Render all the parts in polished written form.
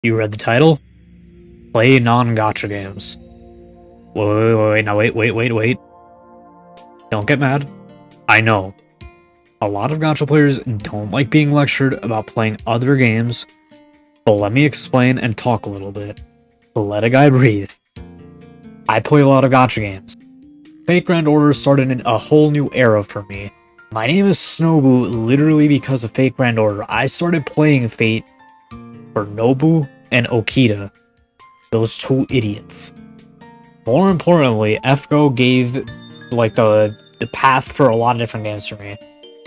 You read the title? Play non-gacha games. Wait. Don't get mad. I know. A lot of gacha players don't like being lectured about playing other games, but let me explain and talk a little bit. Let a guy breathe. I play a lot of gacha games. Fate Grand Order started in a whole new era for me. My name is Snobu literally because of Fate Grand Order. I started playing Fate for Nobu and Okita. Those two idiots. More importantly, FGO gave like the path for a lot of different games for me.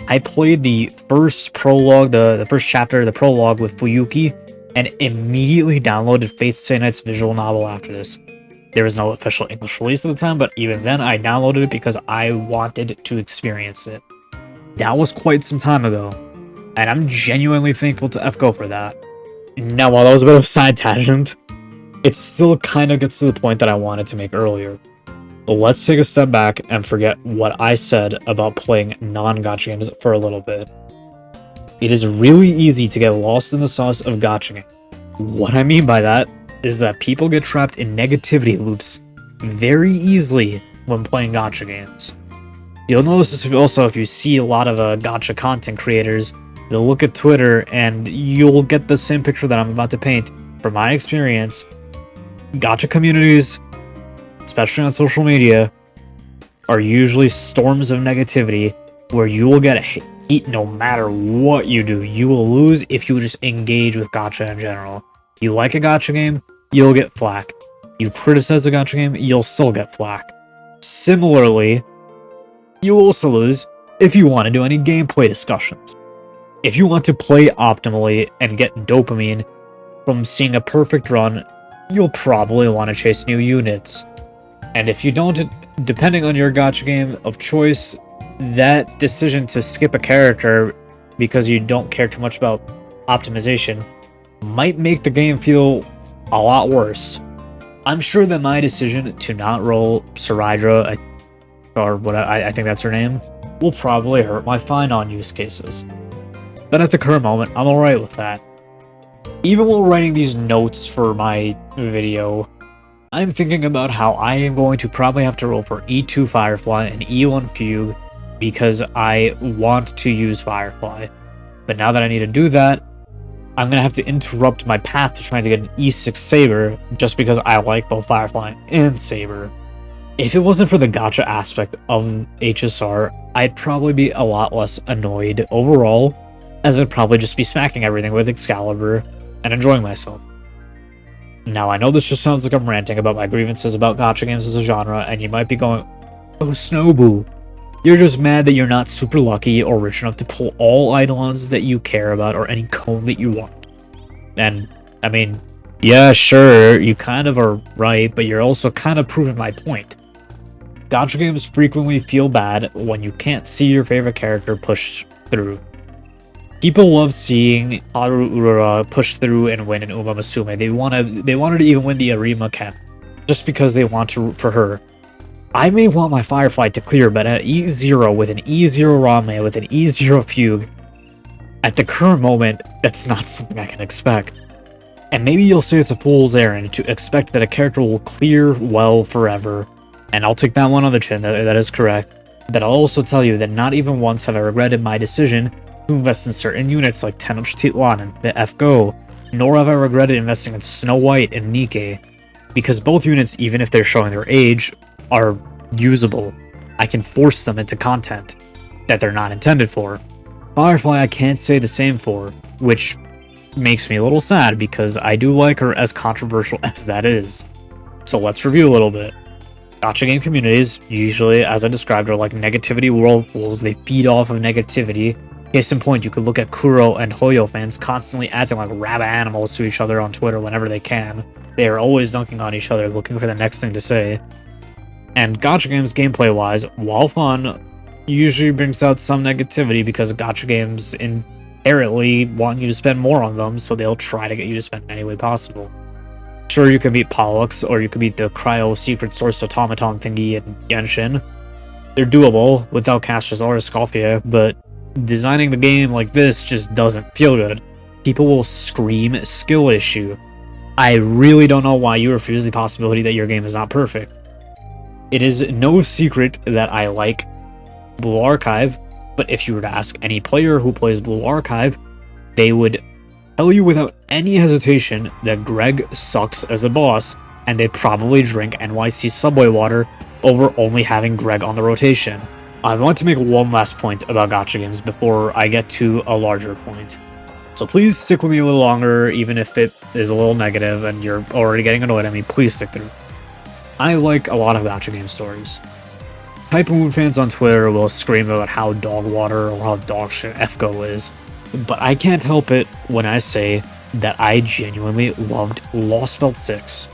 I played the first prologue, the first chapter, the prologue with Fuyuki, and immediately downloaded Fate Stay Night's visual novel after this. There was no official English release at the time, but even then I downloaded it because I wanted to experience it. That was quite some time ago, and I'm genuinely thankful to FGO for that. Now, while that was a bit of a side tangent, it still kind of gets to the point that I wanted to make earlier. But let's take a step back and forget what I said about playing non-gacha games for a little bit. It is really easy to get lost in the sauce of gacha games. What I mean by that is that people get trapped in negativity loops very easily when playing gacha games. You'll notice this also if you see a lot of gacha content creators. You'll look at Twitter and you'll get the same picture that I'm about to paint. From my experience, gacha communities, especially on social media, are usually storms of negativity where you will get hate no matter what you do. You will lose if you just engage with gacha in general. You like a gacha game, you'll get flack. You criticize a gacha game, you'll still get flack. Similarly, you will also lose if you want to do any gameplay discussions. If you want to play optimally and get dopamine from seeing a perfect run, you'll probably want to chase new units. And if you don't, depending on your gacha game of choice, that decision to skip a character because you don't care too much about optimization might make the game feel a lot worse. I'm sure that my decision to not roll Saraydra, or what I think that's her name, will probably hurt my fine-on use cases. But at the current moment, I'm alright with that. Even while writing these notes for my video, I'm thinking about how I am going to probably have to roll for E2 Firefly and E1 Fugue because I want to use Firefly. But now that I need to do that, I'm going to have to interrupt my path to trying to get an E6 Saber just because I like both Firefly and Saber. If it wasn't for the gacha aspect of HSR, I'd probably be a lot less annoyed overall, as I'd probably just be smacking everything with Excalibur and enjoying myself. Now, I know this just sounds like I'm ranting about my grievances about gacha games as a genre, and you might be going, "Oh, Snowboo, you're just mad that you're not super lucky or rich enough to pull all Eidolons that you care about or any cone that you want." And, I mean, yeah, sure, you kind of are right, but you're also kind of proving my point. Gacha games frequently feel bad when you can't see your favorite character push through. People love seeing Haru Urara push through and win in Uma Musume. They wanted to even win the Arima Camp, just because they want to root for her. I may want my Firefly to clear, but at E0 with an E0 Rame, with an E0 Fugue, at the current moment, that's not something I can expect. And maybe you'll say it's a fool's errand to expect that a character will clear well forever, and I'll take that one on the chin, that is correct. But I'll also tell you that not even once have I regretted my decision to invest in certain units like Tenochtitlan and the FGO, nor have I regretted investing in Snow White and Nikke, because both units, even if they're showing their age, are usable. I can force them into content that they're not intended for. Firefly I can't say the same for, which makes me a little sad because I do like her, as controversial as that is. So let's review a little bit. Gacha game communities, usually, as I described, are like negativity whirlpools. They feed off of negativity. Case in point, you could look at Kuro and Hoyo fans constantly acting like rabid animals to each other on Twitter whenever they can. They are always dunking on each other, looking for the next thing to say. And gacha games, gameplay-wise, while fun, usually brings out some negativity because gacha games inherently want you to spend more on them, so they'll try to get you to spend any way possible. Sure, you can beat Pollux, or you can beat the Cryo Secret Source Automaton thingy in Genshin. They're doable without casters or Escoffier, but designing the game like this just doesn't feel good. People will scream skill issue. I really don't know why you refuse the possibility that your game is not perfect. It is no secret that I like Blue Archive, but if you were to ask any player who plays Blue Archive, they would tell you without any hesitation that Greg sucks as a boss, and they'd probably drink NYC subway water over only having Greg on the rotation. I want to make one last point about gacha games before I get to a larger point. So please stick with me a little longer, even if it is a little negative and you're already getting annoyed at me, please stick through. I like a lot of gacha game stories. Hyper Moon fans on Twitter will scream about how dog water or how dog shit FGO is, but I can't help it when I say that I genuinely loved Lost Belt 6.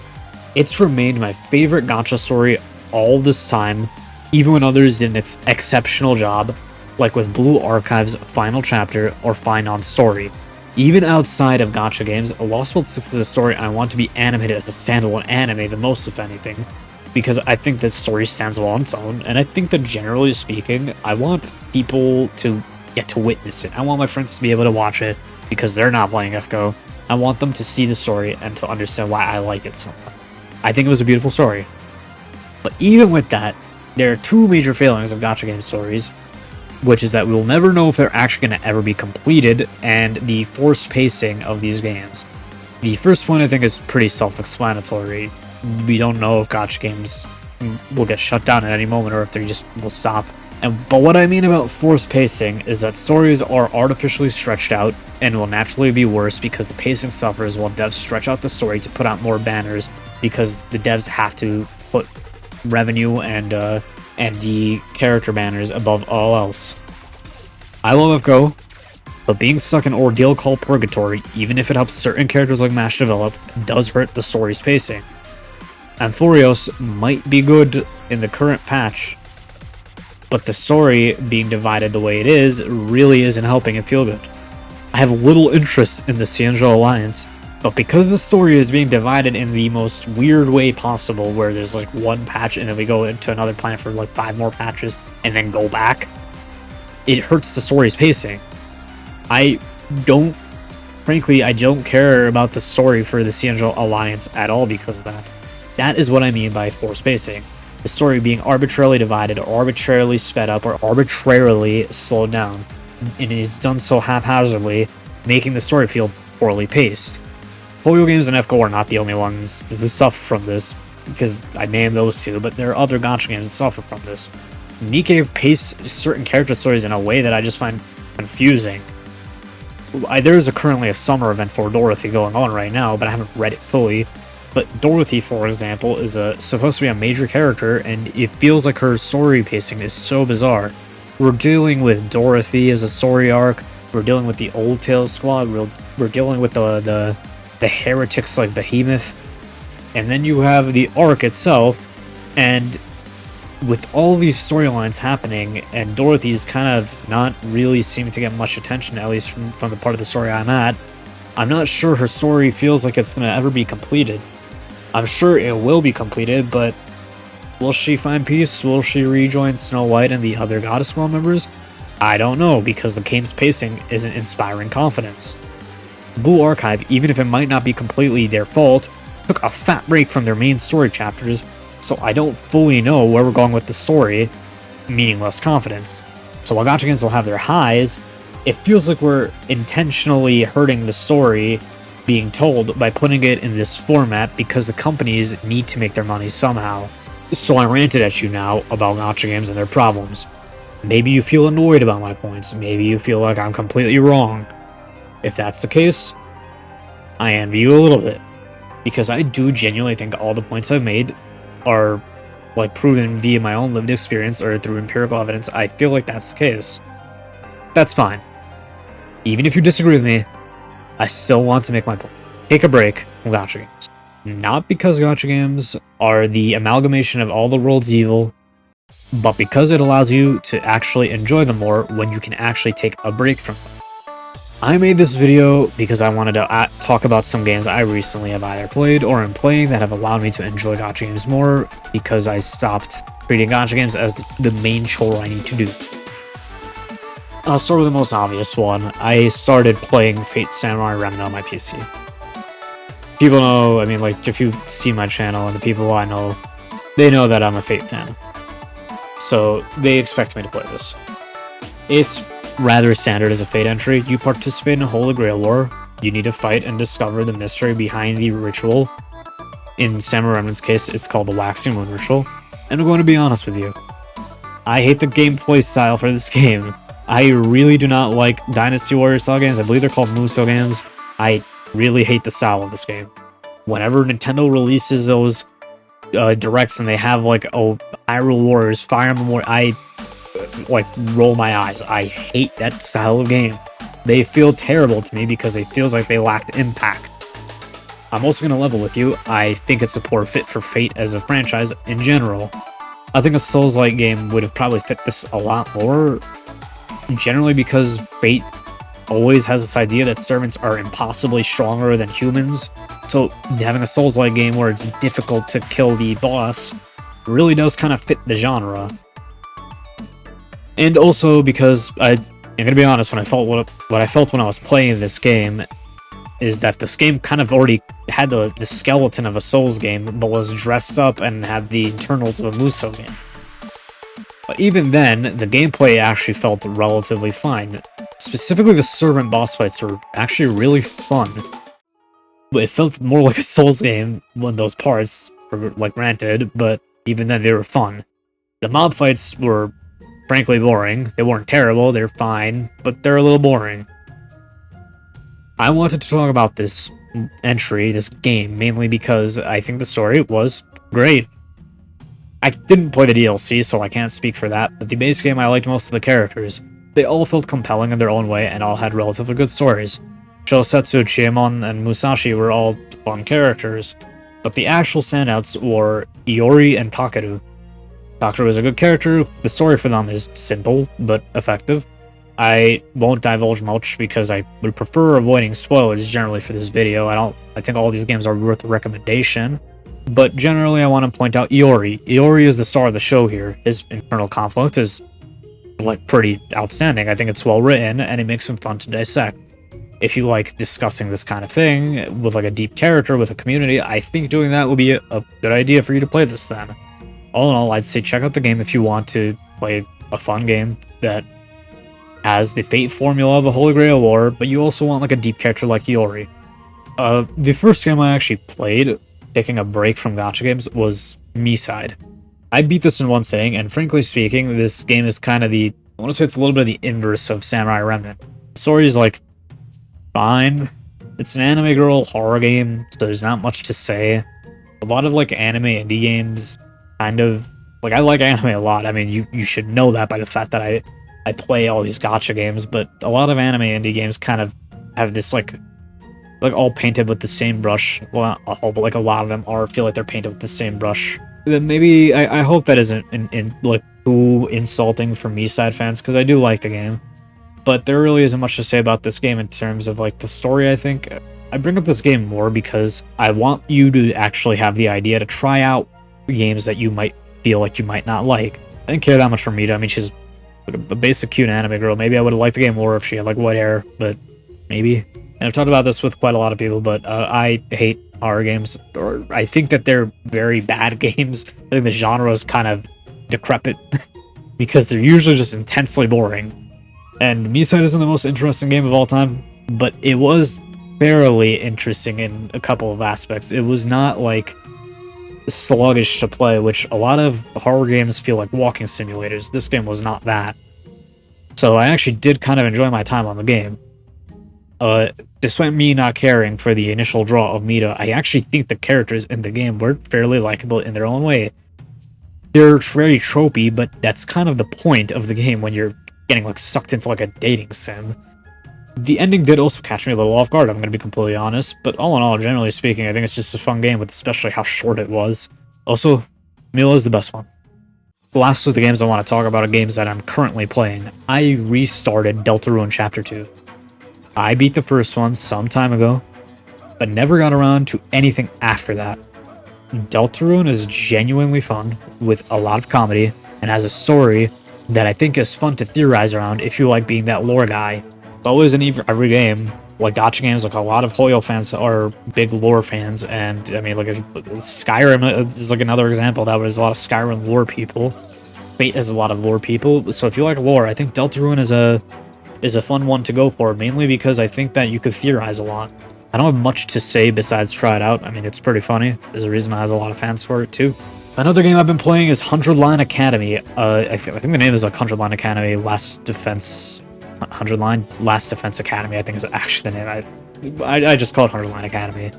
It's remained my favorite gacha story all this time, even when others did an exceptional job, like with Blue Archive's final chapter or Finon story. Even outside of gacha games, Lost Belt 6 is a story I want to be animated as a standalone anime the most, if anything, because I think this story stands well on its own, and I think that generally speaking, I want people to get to witness it. I want my friends to be able to watch it because they're not playing FGO. I want them to see the story and to understand why I like it so much. I think it was a beautiful story. But even with that, there are two major failings of gacha game stories, which is that we will never know if they're actually going to ever be completed, and the forced pacing of these games. The first one I think is pretty self-explanatory. We don't know if gacha games will get shut down at any moment or if they just will stop. But what I mean about forced pacing is that stories are artificially stretched out and will naturally be worse because the pacing suffers while devs stretch out the story to put out more banners because the devs have to put revenue and the character banners above all else. I love FGO, but being stuck in an ordeal called Purgatory, even if it helps certain characters like MASH develop, does hurt the story's pacing. Amphorios might be good in the current patch, but the story being divided the way it is really isn't helping it feel good. I have little interest in the Cianjo Alliance, but because the story is being divided in the most weird way possible, where there's like one patch and then we go into another planet for like 5 more patches and then go back, it hurts the story's pacing. I don't care about the story for the Cianjo Alliance at all because of that. That is what I mean by forced pacing. The story being arbitrarily divided or arbitrarily sped up or arbitrarily slowed down, and it is done so haphazardly, making the story feel poorly paced. Polio games and FGO are not the only ones who suffer from this, because I named those two, but there are other gacha games that suffer from this. Nikke paced certain character stories in a way that I just find confusing. There is currently a summer event for Dorothy going on right now, but I haven't read it fully. But Dorothy, for example, is supposed to be a major character, and it feels like her story pacing is so bizarre. We're dealing with Dorothy as a story arc, we're dealing with the Old Tales squad, we're dealing with the heretics like Behemoth, and then you have the arc itself, and with all these storylines happening, and Dorothy's kind of not really seeming to get much attention, at least from the part of the story I'm at, I'm not sure her story feels like it's going to ever be completed. I'm sure it will be completed, but will she find peace? Will she rejoin Snow White and the other Goddess Squad members? I don't know, because the game's pacing isn't inspiring confidence. Blue Archive, even if it might not be completely their fault, took a fat break from their main story chapters, so I don't fully know where we're going with the story, meaning less confidence. So while gacha games will have their highs, it feels like we're intentionally hurting the story being told by putting it in this format because the companies need to make their money somehow. So I ranted at you now about gacha games and their problems. Maybe you feel annoyed about my points, maybe you feel like I'm completely wrong. If that's the case, I envy you a little bit, because I do genuinely think all the points I've made are like proven via my own lived experience or through empirical evidence. I feel like that's the case. That's fine. Even if you disagree with me, I still want to make my point. Take a break from gacha games. Not because gacha games are the amalgamation of all the world's evil, but because it allows you to actually enjoy them more when you can actually take a break from them. I made this video because I wanted to talk about some games I recently have either played or am playing that have allowed me to enjoy gacha games more, because I stopped treating gacha games as the main chore I need to do. I'll start with the most obvious one. I started playing Fate Samurai Remnant on my PC. people know, I mean, like, if you see my channel and the people I know, they know that I'm a Fate fan. So they expect me to play this. It's rather standard as a Fate entry. You participate in a Holy Grail War. You need to fight and discover the mystery behind the ritual. In Samurai Remnant's case, it's called the Waxing Moon Ritual. And I'm going to be honest with you. I hate the gameplay style for this game. I really do not like Dynasty Warrior style games. I believe they're called Musou games. I really hate the style of this game. Whenever Nintendo releases those directs and they have like, oh, Hyrule Warriors, Fire Emblem Warriors, I like roll my eyes. I hate that style of game. They feel terrible to me because it feels like they lacked impact. I'm also going to level with you. I think it's a poor fit for Fate as a franchise in general. I think a Souls-like game would have probably fit this a lot more, generally because Fate always has this idea that servants are impossibly stronger than humans. So having a Souls-like game where it's difficult to kill the boss really does kind of fit the genre. And also because I'm gonna be honest, when I felt what I felt when I was playing this game is that this game kind of already had the skeleton of a Souls game, but was dressed up and had the internals of a Musou game. But even then, the gameplay actually felt relatively fine. Specifically, the servant boss fights were actually really fun. But it felt more like a Souls game when those parts were, like, granted, but even then they were fun. The mob fights were frankly boring. They weren't terrible, they're fine, but they're a little boring. I wanted to talk about this entry, this game, mainly because I think the story was great. I didn't play the DLC, so I can't speak for that, but the base game I liked most of the characters. They all felt compelling in their own way, and all had relatively good stories. Shosetsu, Chiemon, and Musashi were all fun characters, but the actual standouts were Iori and Takeru. Takeru is a good character, the story for them is simple, but effective. I won't divulge much because I would prefer avoiding spoilers generally for this video. I think all these games are worth a recommendation. But generally I want to point out Iori. Iori is the star of the show here. His internal conflict is like pretty outstanding. I think it's well written and it makes him fun to dissect. If you like discussing this kind of thing with like a deep character with a community, I think doing that would be a good idea for you to play this then. All in all, I'd say check out the game if you want to play a fun game that has the Fate formula of a Holy Grail War, but you also want like a deep character like Iori. The first game I actually played, taking a break from gacha games, was Miside. I beat this in one sitting, and frankly speaking, this game is kind of I want to say it's a little bit of the inverse of Samurai Remnant. The story is like fine. It's an anime girl horror game, so there's not much to say. A lot of like anime indie games, kind of like I like anime a lot. I mean, you should know that by the fact that I play all these gacha games, but a lot of anime indie games kind of have this like all painted with the same brush. Well, not all, but like a lot of them feel like they're painted with the same brush. Then maybe I hope that isn't like too insulting for Miside fans, because I do like the game, but there really isn't much to say about this game in terms of like the story. I think I bring up this game more because I want you to actually have the idea to try out games that you might feel like you might not like. I didn't care that much for Mita. I mean, she's a basic cute anime girl. Maybe I would have liked the game more if she had like white hair, but maybe. And I've talked about this with quite a lot of people, but I hate horror games, or I think that they're very bad games. I think the genre is kind of decrepit because they're usually just intensely boring. And Miside isn't the most interesting game of all time, but it was fairly interesting in a couple of aspects. It was not like sluggish to play, which a lot of horror games feel like walking simulators. This game was not that. So I actually did kind of enjoy my time on the game. Despite me not caring for the initial draw of Mita, I actually think the characters in the game were fairly likable in their own way. They're very tropey, but that's kind of the point of the game when you're getting like sucked into like a dating sim. The ending did also catch me a little off guard, I'm going to be completely honest, but all in all, generally speaking, I think it's just a fun game, with especially how short it was. Also, Mila is the best one. The last of the games I want to talk about are games that I'm currently playing. I restarted Deltarune Chapter 2. I beat the first one some time ago, but never got around to anything after that. Deltarune is genuinely fun, with a lot of comedy, and has a story that I think is fun to theorize around if you like being that lore guy. It's always in every game, like gacha games, like a lot of Hoyo fans are big lore fans, and I mean, like Skyrim is like another example. That was a lot of Skyrim lore people. Fate has a lot of lore people. So if you like lore, I think Deltarune is a fun one to go for, mainly because I think that you could theorize a lot. I don't have much to say besides try it out. I mean, it's pretty funny. There's a reason it has a lot of fans for it too. Another game I've been playing is 100 Line Academy. I think the name is like 100 Line Academy Last Defense. 100 Line Last Defense Academy, I think is actually the name. I just call it 100 Line Academy.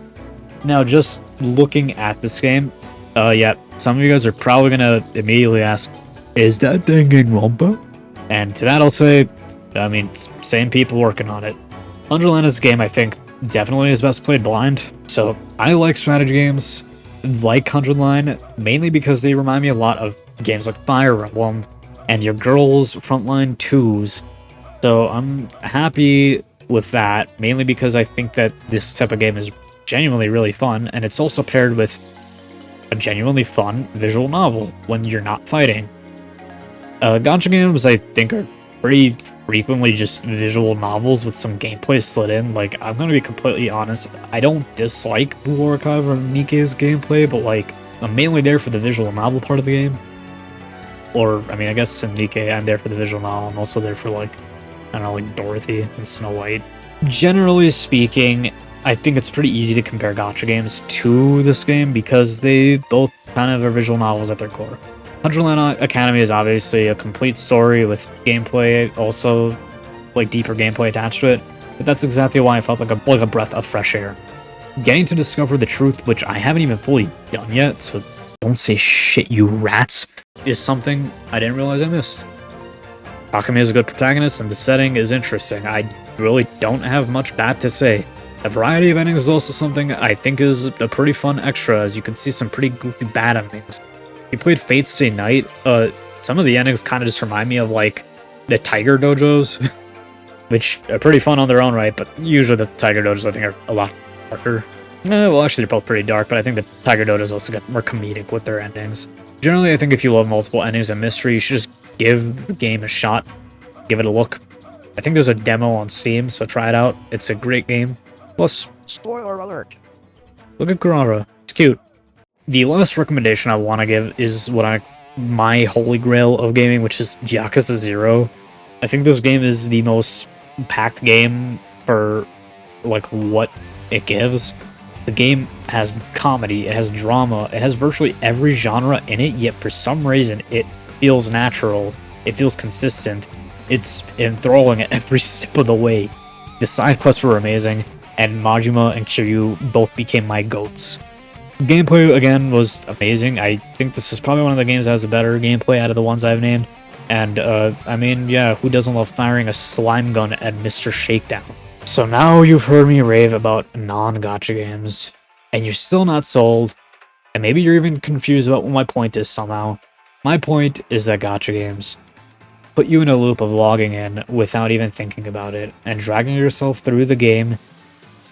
Now, just looking at this game, yeah, some of you guys are probably gonna immediately ask, is that Danganronpa? And to that I'll say, I mean, same people working on it. 100 Line is a game I think definitely is best played blind. So I like strategy games, like 100 Line, mainly because they remind me a lot of games like Fire Emblem and your girls' Frontline 2s. So I'm happy with that, mainly because I think that this type of game is genuinely really fun, and it's also paired with a genuinely fun visual novel when you're not fighting. Gacha games, I think, are pretty frequently just visual novels with some gameplay slid in. Like, I'm gonna be completely honest, I don't dislike Blue Archive or Nikke's gameplay, but like, I'm mainly there for the visual novel part of the game. Or, I mean, I guess in Nikke, I'm there for the visual novel. I'm also there for, like, I don't know, like Dorothy and Snow White. Generally speaking, I think it's pretty easy to compare gacha games to this game because they both kind of are visual novels at their core. 100 Line Academy is obviously a complete story with gameplay, also like deeper gameplay attached to it, but that's exactly why I felt like a breath of fresh air. Getting to discover the truth, which I haven't even fully done yet, so don't say shit, you rats, is something I didn't realize I missed. Akame is a good protagonist, and the setting is interesting. I really don't have much bad to say. The variety of endings is also something I think is a pretty fun extra, as you can see some pretty goofy bad endings. If you played Fate Stay Night, some of the endings kind of just remind me of, like, the Tiger Dojos, which are pretty fun on their own right, but usually the Tiger Dojos, I think, are a lot darker. Well, actually, they're both pretty dark, but I think the Tiger Dojos also get more comedic with their endings. Generally, I think if you love multiple endings and mystery, you should just give the game a shot, give it a look. I think there's a demo on Steam, so try it out. It's a great game. Plus, spoiler alert, look at Kurara. It's cute. The last recommendation I want to give is my holy grail of gaming, which is Yakuza 0. I think this game is the most packed game for like what it gives. The game has comedy, it has drama, it has virtually every genre in it, yet for some reason it feels natural, it feels consistent, it's enthralling at every step of the way. The side quests were amazing, and Majima and Kiryu both became my goats. Gameplay, again, was amazing. I think this is probably one of the games that has a better gameplay out of the ones I've named. And, I mean, yeah, who doesn't love firing a slime gun at Mr. Shakedown? So now you've heard me rave about non-gacha games, and you're still not sold, and maybe you're even confused about what my point is somehow. My point is that gacha games put you in a loop of logging in without even thinking about it, and dragging yourself through the game,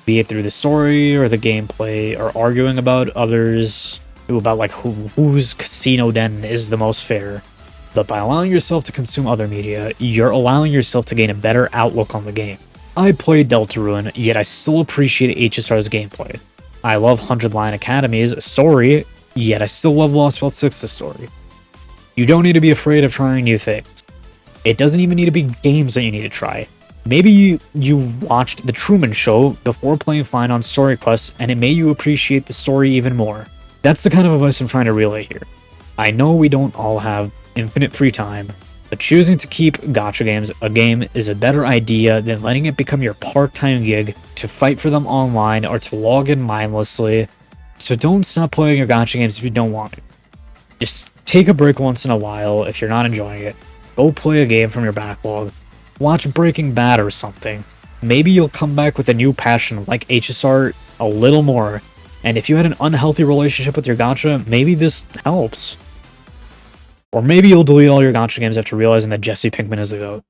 be it through the story or the gameplay, or arguing about others, about like whose casino den is the most fair. But by allowing yourself to consume other media, you're allowing yourself to gain a better outlook on the game. I played Deltarune, yet I still appreciate HSR's gameplay. I love 100 Line Academy's story, yet I still love Lost Belt 6's story. You don't need to be afraid of trying new things. It doesn't even need to be games that you need to try. Maybe you watched The Truman Show before playing Fine on Story Quests, and it made you appreciate the story even more. That's the kind of advice I'm trying to relay here. I know we don't all have infinite free time, but choosing to keep gacha games a game is a better idea than letting it become your part-time gig to fight for them online or to log in mindlessly. So don't stop playing your gacha games if you don't want to. Just take a break once in a while if you're not enjoying it. Go play a game from your backlog. Watch Breaking Bad or something. Maybe you'll come back with a new passion like HSR a little more. And if you had an unhealthy relationship with your gacha, maybe this helps. Or maybe you'll delete all your gacha games after realizing that Jesse Pinkman is the GOAT.